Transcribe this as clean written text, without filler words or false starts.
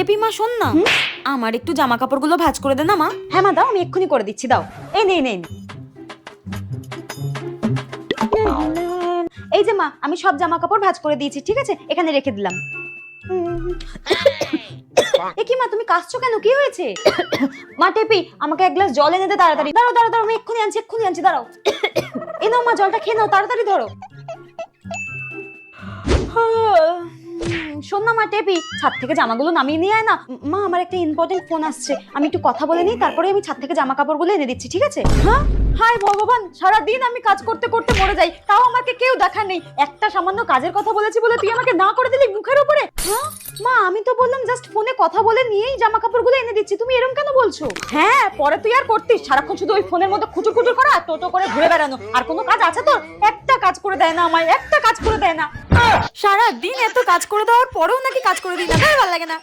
টেপি মা শোন না, আমার একটু জামা কাপড়গুলো ভাঁজ করে দে না মা। হ্যাঁ মা দাও, আমি এক্ষুনি করে দিচ্ছি, দাও। এই নে নে। এই যে মা, আমি সব জামা কাপড় ভাঁজ করে দিয়েছি, ঠিক আছে, এখানে রেখে দিলাম। এ কি মা, তুমি কাঁদছো কেন, কি হয়েছে? মা টেপি, আমাকে এক গ্লাস জল এনে দে তাড়াতাড়ি। দাঁড়াও দাঁড়াও দাঁড়াও, আমি এক্ষুনি আনছি, দাঁড়াও। এ নাও মা, জলটা খেয়ে নাও, তাড়াতাড়ি ধরো। শোন না মা টেপি, ছাদ থেকে জামাগুলো নামিয়ে নিয়ে আয় না। মা, আমার একটা ইম্পর্টেন্ট ফোন আসছে, আমি একটু কথা বলে নিই, তারপরে আমি ছাদ থেকে জামা কাপড়গুলো এনে দিচ্ছি, ঠিক আছে? হ্যাঁ, হায় ভগবান, সারাদিন আমি কাজ করতে করতে মরে যাই, তাও আমাকে কেউ দেখা নেই। একটা সামান্য কাজের কথা বলেছি বলে তুই আমাকে না করে দিলি মুখের উপরে। হ্যাঁ মা, আমি তো বললাম জাস্ট ফোনে কথা বলে নিয়েই জামা কাপড়গুলো এনে দিচ্ছি, তুমি এরকম কেন বলছো? হ্যাঁ, পরে তুই আর করতিস, সারাক্ষণ শুধু ওই ফোনের মধ্যে খুচুর খুচুর করা, টোটো করে ঘুরে বেড়ানো, আর কোনো কাজ আছে তোর? একটা কাজ করে দেয় না আমায়, একটা কাজ করে দেয় না। সারা দিন এত কাজ করে দেওয়ার পরেও নাকি কাজ করে দিই না, ভালো লাগে না।